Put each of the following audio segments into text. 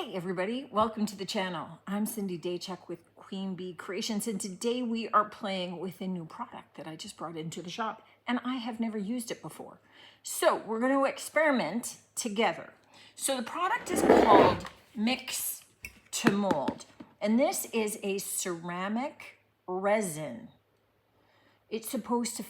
Hey everybody, welcome to the channel. I'm Cindy Daychuk with Queen Bee Creations, and today we are playing with a new product that I just brought into the shop, and I have never used it before. So we're going to experiment together. So the product is called Mix to Mold, and this is a ceramic resin. It's supposed to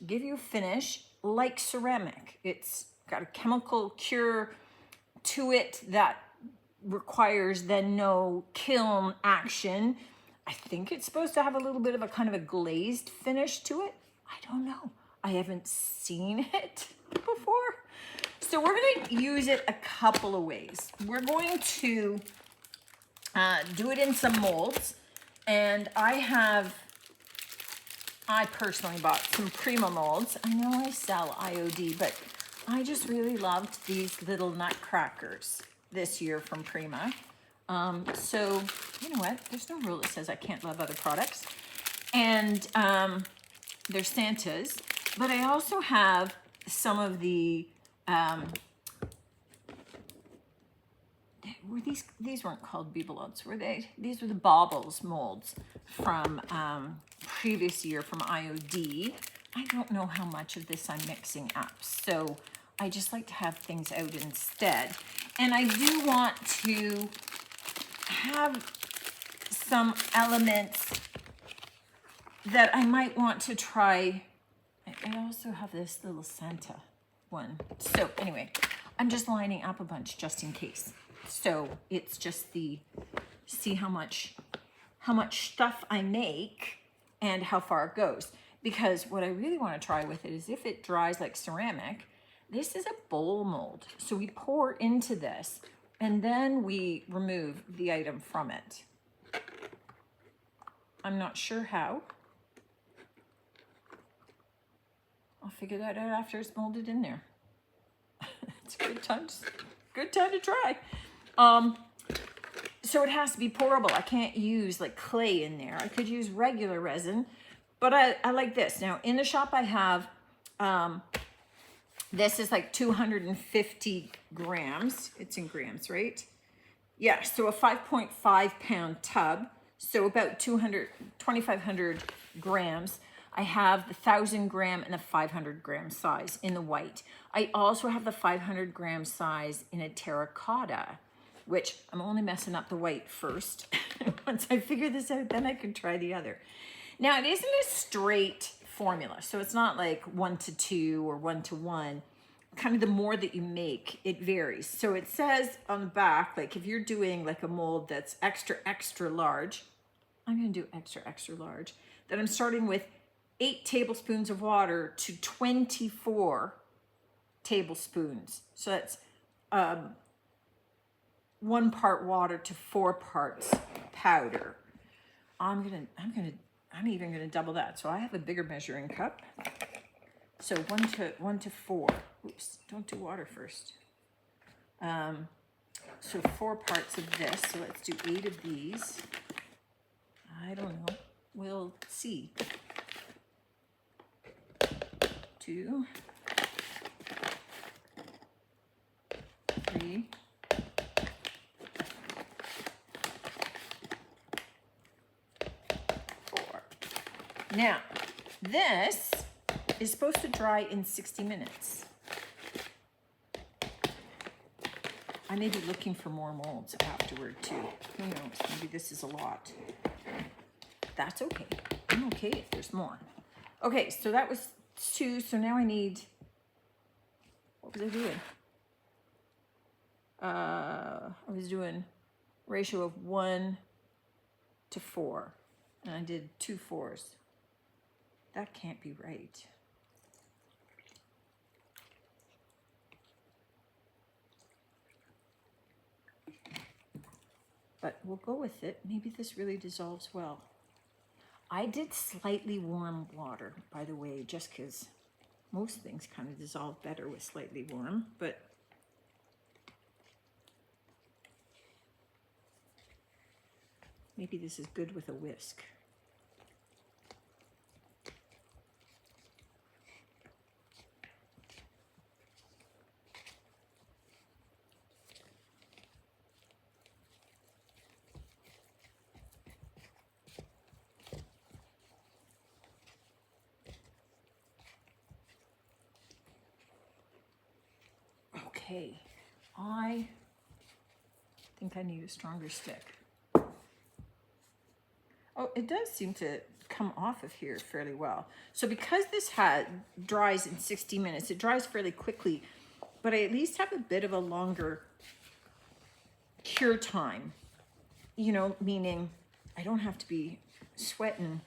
give you a finish like ceramic. It's got a chemical cure to it that requires then no kiln action. I think it's supposed to have a little bit of a kind of a glazed finish to it. I don't know. I haven't seen it before. So we're going to use it a couple of ways. We're going to do it in some molds, and I personally bought some Prima molds. I know I sell IOD, but I just really loved these little nutcrackers this year from Prima. So, you know what? There's no rule that says I can't love other products. And they're Santas. But I also have some of the, these weren't called bibelots, were they? These were the baubles molds from previous year from IOD. I don't know how much of this I'm mixing up, so I just like to have things out instead. And I do want to have some elements that I might want to try. I also have this little Santa one. So anyway, I'm just lining up a bunch just in case. So it's just see how much stuff I make and how far it goes. Because what I really want to try with it is if it dries like ceramic. This is a bowl mold. So we pour into this and then we remove the item from it. I'm not sure how. I'll figure that out after it's molded in there. It's a good time to try. So it has to be pourable. I can't use like clay in there. I could use regular resin, but I like this. Now in the shop I have, this is like 250 grams. It's in grams, right? Yeah, so a 5.5 pound tub. So about 2,500 grams. I have the 1,000 gram and the 500 gram size in the white. I also have the 500 gram size in a terracotta, which I'm only messing up the white first. Once I figure this out, then I can try the other. Now it isn't a straight formula. So it's not like 1:2 or 1:1. Kind of the more that you make, it varies. So it says on the back, like if you're doing like a mold that's extra large, I'm going to do extra large, that I'm starting with 8 tablespoons of water to 24 tablespoons. So that's 1 part water to 4 parts powder. I'm even gonna double that. So I have a bigger measuring cup. So 1 to 4. Oops, don't do water first. So 4 parts of this. So let's do 8 of these. I don't know. We'll see. 2, 3. Now, this is supposed to dry in 60 minutes. I may be looking for more molds afterward too. Who knows? Maybe this is a lot. That's okay. I'm okay if there's more. Okay, so that was 2. So now I need, what was I doing? I was doing ratio of 1 to 4. And I did 2 4s. That can't be right. But we'll go with it. Maybe this really dissolves well. I did slightly warm water, by the way, just because most things kind of dissolve better with slightly warm, but maybe this is good with a whisk. Okay, I think I need a stronger stick. Oh, it does seem to come off of here fairly well. So because this dries in 60 minutes, it dries fairly quickly, but I at least have a bit of a longer cure time, you know, meaning I don't have to be sweating.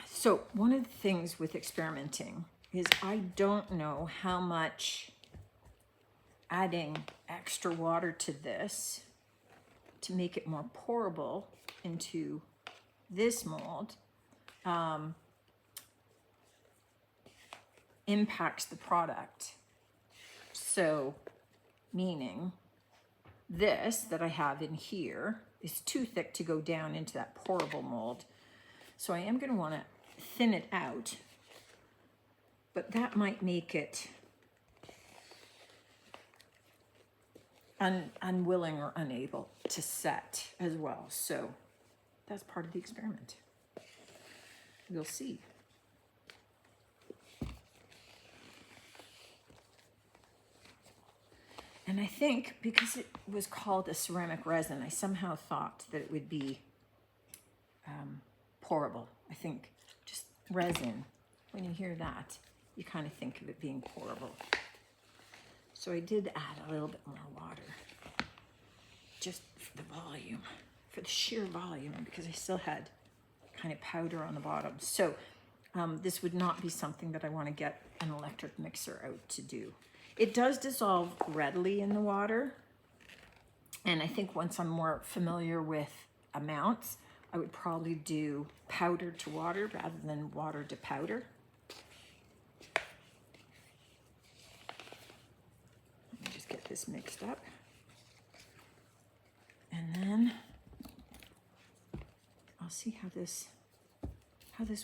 So one of the things with experimenting is I don't know how much adding extra water to this to make it more pourable into this mold impacts the product. So meaning this that I have in here is too thick to go down into that pourable mold. So I am going to want to thin it out, but that might make it unwilling or unable to set as well. So that's part of the experiment. We'll see. And I think because it was called a ceramic resin, I somehow thought that it would be pourable. I think just resin, when you hear that, you kind of think of it being pourable. So I did add a little bit more water, just for the volume, for the sheer volume, because I still had kind of powder on the bottom. So this would not be something that I want to get an electric mixer out to do. It does dissolve readily in the water. And I think once I'm more familiar with amounts, I would probably do powder to water rather than water to powder. Let me just get this mixed up. And then I'll see how this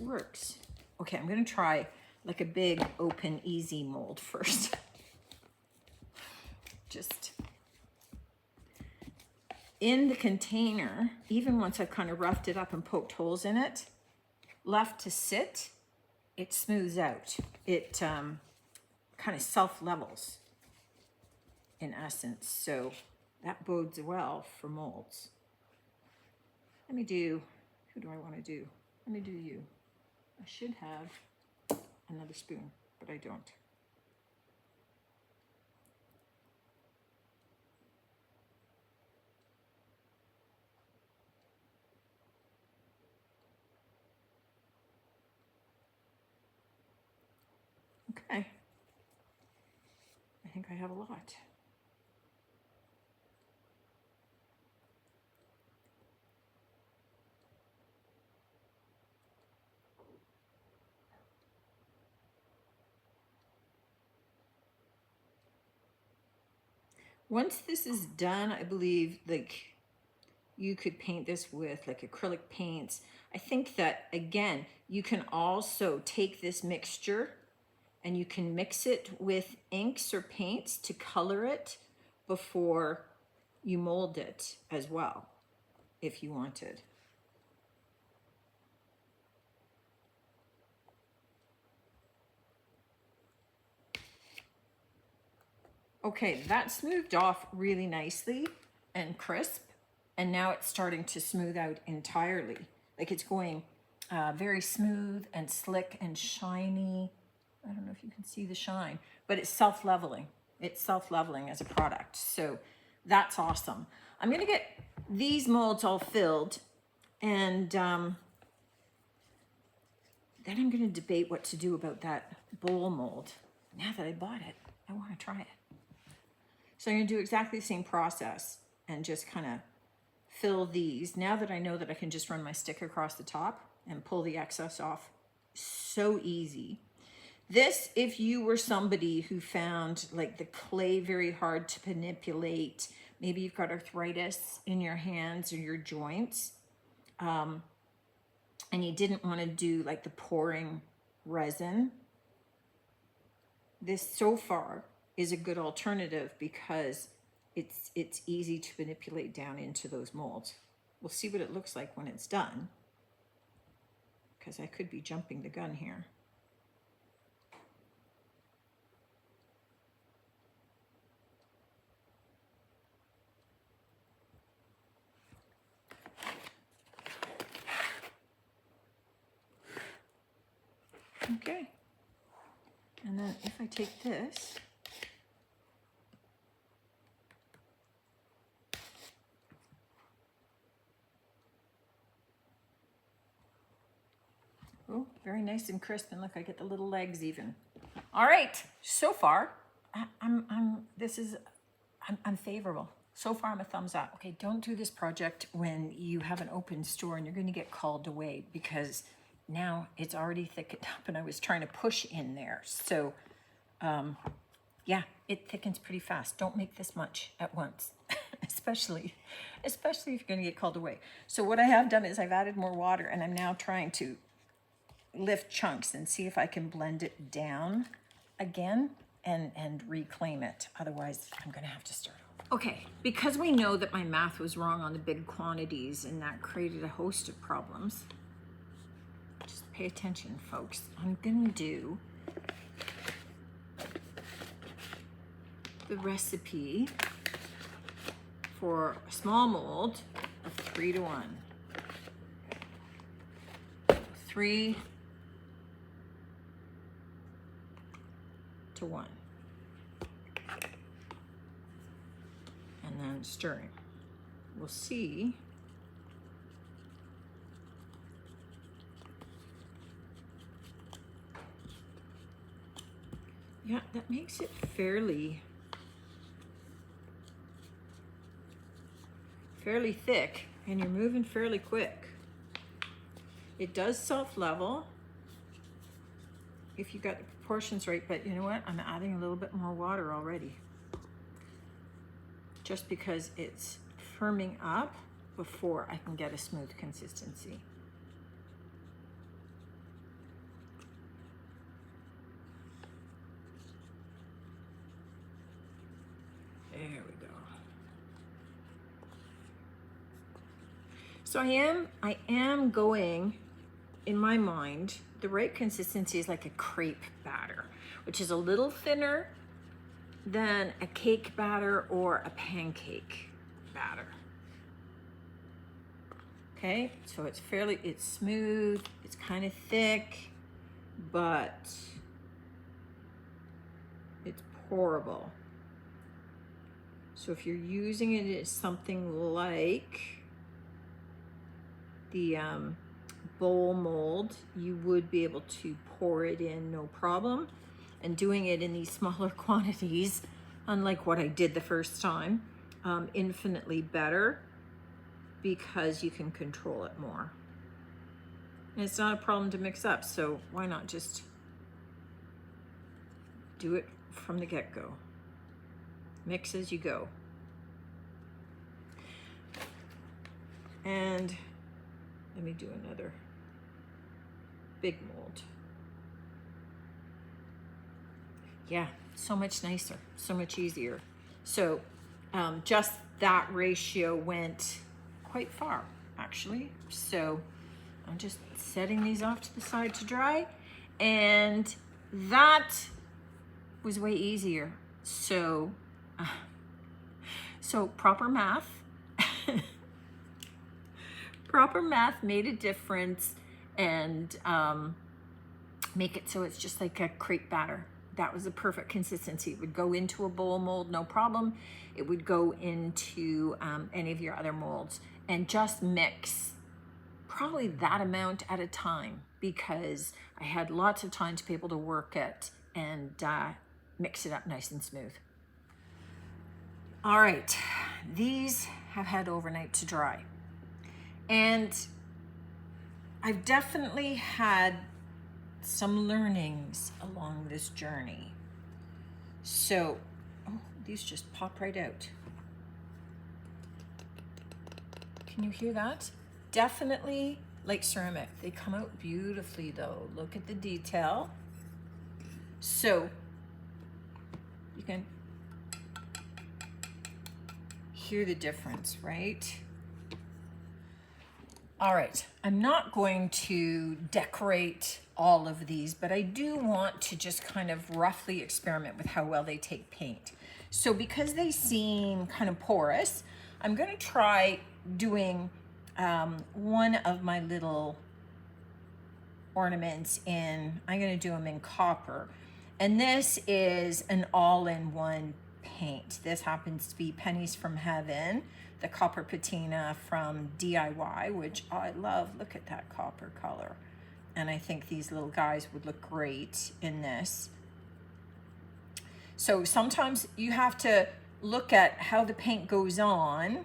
works. Okay, I'm gonna try like a big, open, easy mold first. Just in the container, even once I've kind of roughed it up and poked holes in it, left to sit, it smooths out. It kind of self-levels in essence. So that bodes well for molds. Let me do, who do I want to do? Let me do you. I should have another spoon, but I don't. Okay. I think I have a lot. Once this is done, I believe like you could paint this with like acrylic paints. I think that again, you can also take this mixture and you can mix it with inks or paints to color it before you mold it as well, if you wanted. Okay, that smoothed off really nicely and crisp, and now it's starting to smooth out entirely. Like it's going very smooth and slick and shiny. I don't know if you can see the shine, but it's self-leveling. It's self-leveling as a product, so that's awesome. I'm gonna get these molds all filled, and then I'm gonna debate what to do about that bowl mold. Now that I bought it, I wanna try it. So I'm gonna do exactly the same process and just kind of fill these. Now that I know that I can just run my stick across the top and pull the excess off, so easy. This, if you were somebody who found like the clay very hard to manipulate, maybe you've got arthritis in your hands or your joints, and you didn't want to do like the pouring resin, this so far is a good alternative because it's easy to manipulate down into those molds. We'll see what it looks like when it's done, because I could be jumping the gun here. Okay. And then if I take this, oh, very nice and crisp, and look, I get the little legs even. All right, so far, I'm favorable. So far, I'm a thumbs up. Okay, don't do this project when you have an open store and you're going to get called away, because now it's already thickened up and I was trying to push in there. So, yeah, it thickens pretty fast. Don't make this much at once, especially if you're going to get called away. So what I have done is I've added more water, and I'm now trying to lift chunks and see if I can blend it down again and reclaim it. Otherwise, I'm going to have to start over. Okay, because we know that my math was wrong on the big quantities and that created a host of problems, just pay attention, folks. I'm going to do the recipe for a small mold of 3 to 1. 3 to 1. And then stirring. We'll see yeah, that makes it fairly thick, and you're moving fairly quick. It does self-level if you got the proportions right, but you know what? I'm adding a little bit more water already, just because it's firming up before I can get a smooth consistency. There we go. So I am going, in my mind, the right consistency is like a crepe batter, which is a little thinner than a cake batter or a pancake batter. Okay, so it's smooth, it's kind of thick, but it's pourable. So if you're using it as something like the bowl mold, you would be able to pour it in no problem. And doing it in these smaller quantities, unlike what I did the first time, infinitely better, because you can control it more. And it's not a problem to mix up, so why not just do it from the get-go? Mix as you go. And let me do another big mold. Yeah, so much nicer, so much easier. So just that ratio went quite far, actually. So I'm just setting these off to the side to dry, and that was way easier. So, proper math. Proper math made a difference, and make it so it's just like a crepe batter. That was the perfect consistency. It would go into a bowl mold, no problem. It would go into any of your other molds, and just mix probably that amount at a time, because I had lots of time to be able to work it and mix it up nice and smooth. All right, these have had overnight to dry. And I've definitely had some learnings along this journey. So, oh, these just pop right out. Can you hear that? Definitely like ceramic. They come out beautifully though. Look at the detail. So, you can hear the difference, right? All right, I'm not going to decorate all of these, but I do want to just kind of roughly experiment with how well they take paint. So because they seem kind of porous, I'm going to try doing one of my little ornaments in, I'm going to do them in copper. And this is an all-in-one paint. This happens to be Pennies from Heaven, the copper patina from DIY, which I love. Look at that copper color. And I think these little guys would look great in this. So sometimes you have to look at how the paint goes on,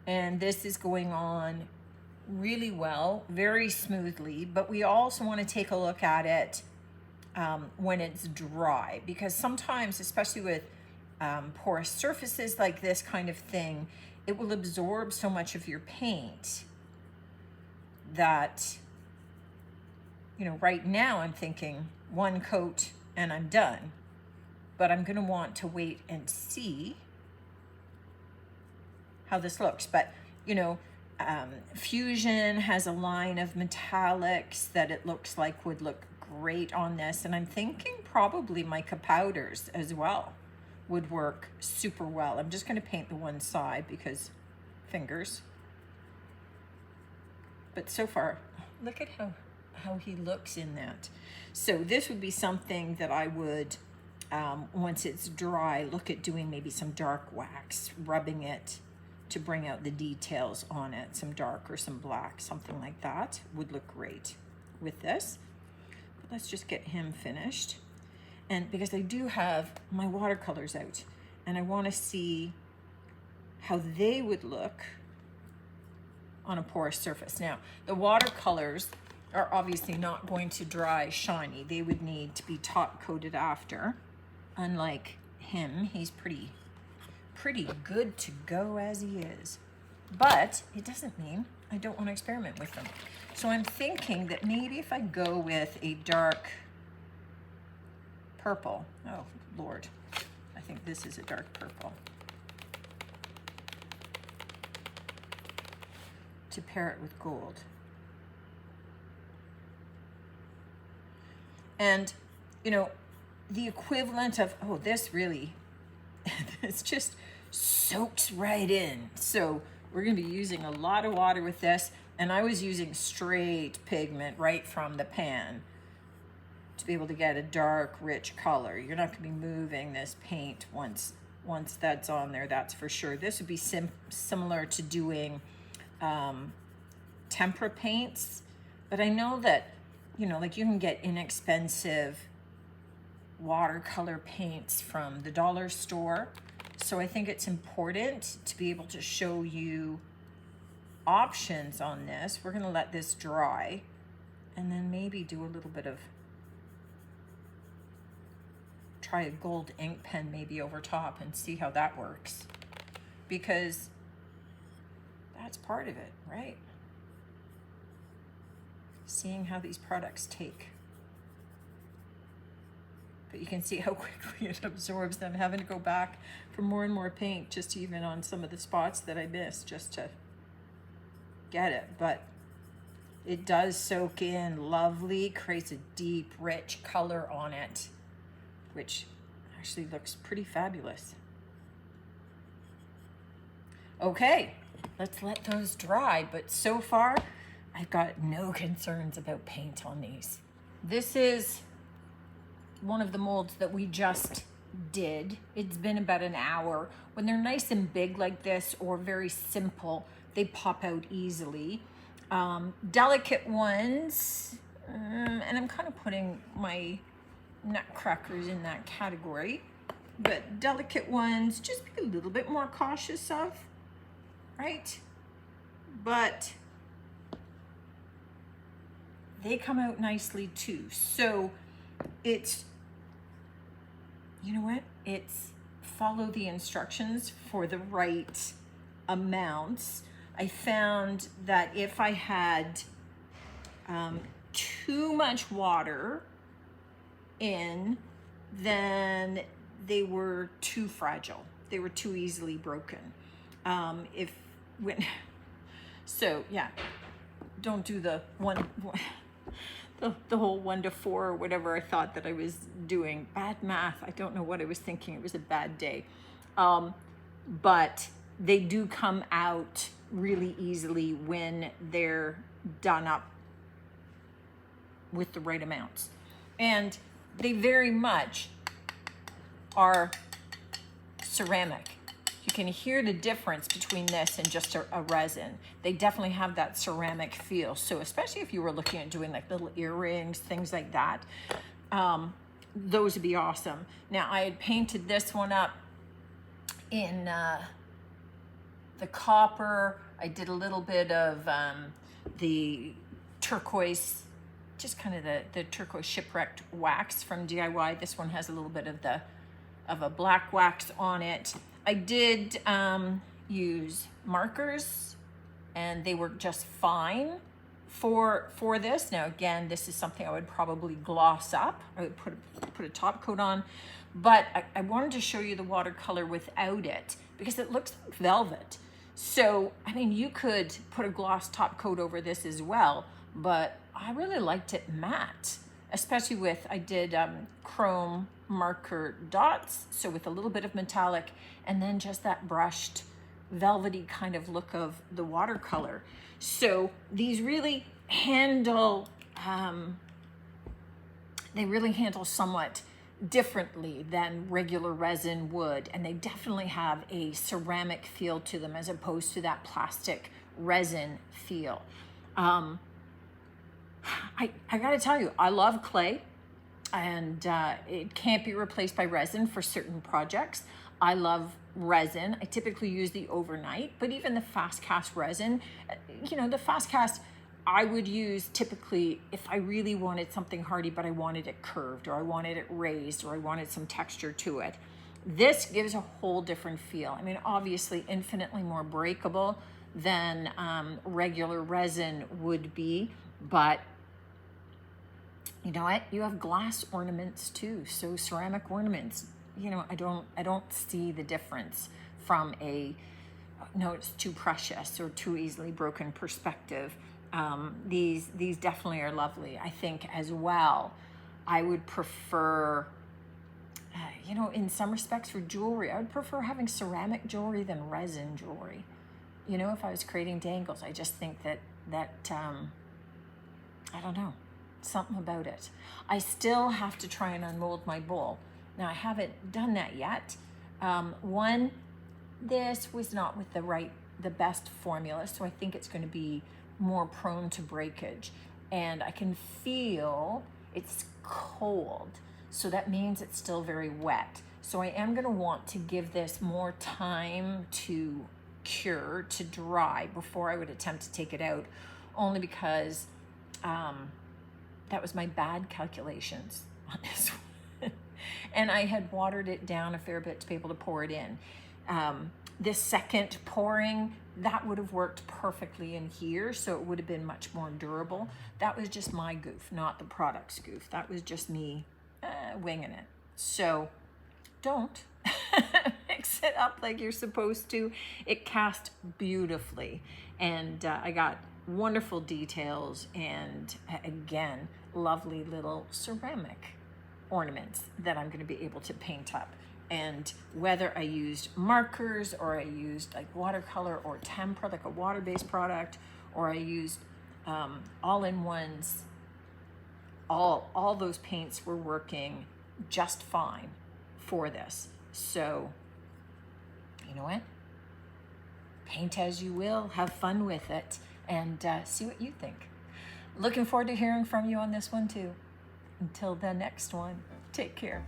and this is going on really well, very smoothly, but we also want to take a look at it when it's dry, because sometimes, especially with porous surfaces like this kind of thing, it will absorb so much of your paint that, you know, right now I'm thinking one coat and I'm done, but I'm going to want to wait and see how this looks. But, you know, Fusion has a line of metallics that it looks like would look great on this, and I'm thinking probably mica powders as well would work super well. I'm just going to paint the one side because fingers. But so far, look at how he looks in that. So this would be something that I would, once it's dry, look at doing maybe some dark wax, rubbing it to bring out the details on it. Some dark or some black, something like that would look great with this. But let's just get him finished. And because I do have my watercolors out, and I want to see how they would look on a porous surface. Now, the watercolors are obviously not going to dry shiny. They would need to be top coated after. Unlike him, he's pretty good to go as he is. But it doesn't mean I don't want to experiment with them. So I'm thinking that maybe if I go with a dark purple, oh Lord, I think this is a dark purple, to pair it with gold. And, you know, the equivalent of, oh, this really, it's just soaks right in. So we're going to be using a lot of water with this, and I was using straight pigment right from the pan to be able to get a dark, rich color. You're not going to be moving this paint once that's on there, that's for sure. This would be similar to doing tempera paints, but I know that, you know, like you can get inexpensive watercolor paints from the dollar store. So I think it's important to be able to show you options on this. We're going to let this dry and then maybe do a little bit of, try a gold ink pen maybe over top and see how that works, because that's part of it, right? Seeing how these products take. But you can see how quickly it absorbs them, having to go back for more and more paint just even on some of the spots that I missed just to get it. But it does soak in lovely, creates a deep, rich color on it, which actually looks pretty fabulous. Okay, let's let those dry. But so far, I've got no concerns about paint on these. This is one of the molds that we just did. It's been about an hour. When they're nice and big like this or very simple, they pop out easily. Delicate ones, and I'm kind of putting my nutcrackers in that category, but delicate ones, just be a little bit more cautious of, right? But they come out nicely too. So it's, you know what? It's follow the instructions for the right amounts. I found that if I had too much water in, then they were too fragile. They were too easily broken. So yeah, don't do the whole 1 to 4 or whatever I thought that I was doing. Bad math. I don't know what I was thinking. It was a bad day. But they do come out really easily when they're done up with the right amounts. And they very much are ceramic. You can hear the difference between this and just a resin. They definitely have that ceramic feel. So especially if you were looking at doing like little earrings, things like that, those would be awesome. Now I had painted this one up in the copper. I did a little bit of the turquoise, just kind of the turquoise shipwrecked wax from DIY. This one has a little bit of a black wax on it. I did use markers, and they work just fine for this. Now again, this is something I would probably gloss up. I would put a top coat on, but I wanted to show you the watercolor without it because it looks like velvet. So, I mean, you could put a gloss top coat over this as well, but I really liked it matte, especially with, I did chrome marker dots, so with a little bit of metallic, and then just that brushed velvety kind of look of the watercolor. So these really handle, somewhat differently than regular resin would, and they definitely have a ceramic feel to them as opposed to that plastic resin feel. I gotta tell you, I love clay, and it can't be replaced by resin for certain projects. I love resin. I typically use the overnight, but even the fast cast resin, the fast cast I would use typically if I really wanted something hardy, but I wanted it curved, or I wanted it raised, or I wanted some texture to it. This gives a whole different feel. I mean, obviously infinitely more breakable than regular resin would be, but you know what? You have glass ornaments too, so ceramic ornaments. I don't see the difference from no, it's too precious or too easily broken perspective. These definitely are lovely. I think as well, I would prefer, in some respects for jewelry, I would prefer having ceramic jewelry than resin jewelry. If I was creating dangles, I just think that I don't know, something about it. I still have to try and unmold my bowl. Now I haven't done that yet. This was not with the best formula, so I think it's going to be more prone to breakage. And I can feel it's cold, so that means it's still very wet. So I am going to want to give this more time to cure, to dry, before I would attempt to take it out, only because that was my bad calculations on this one. And I had watered it down a fair bit to be able to pour it in. This second pouring, that would have worked perfectly in here, so it would have been much more durable. That was just my goof, not the product's goof. That was just me winging it. So don't mix it up like you're supposed to. It cast beautifully, and I got wonderful details, and again, lovely little ceramic ornaments that I'm going to be able to paint up. And whether I used markers, or I used like watercolor or tempera, like a water-based product, or I used all-in-ones, all those paints were working just fine for this. So, you know what? Paint as you will, have fun with it, and see what you think. Looking forward to hearing from you on this one too. Until the next one, take care.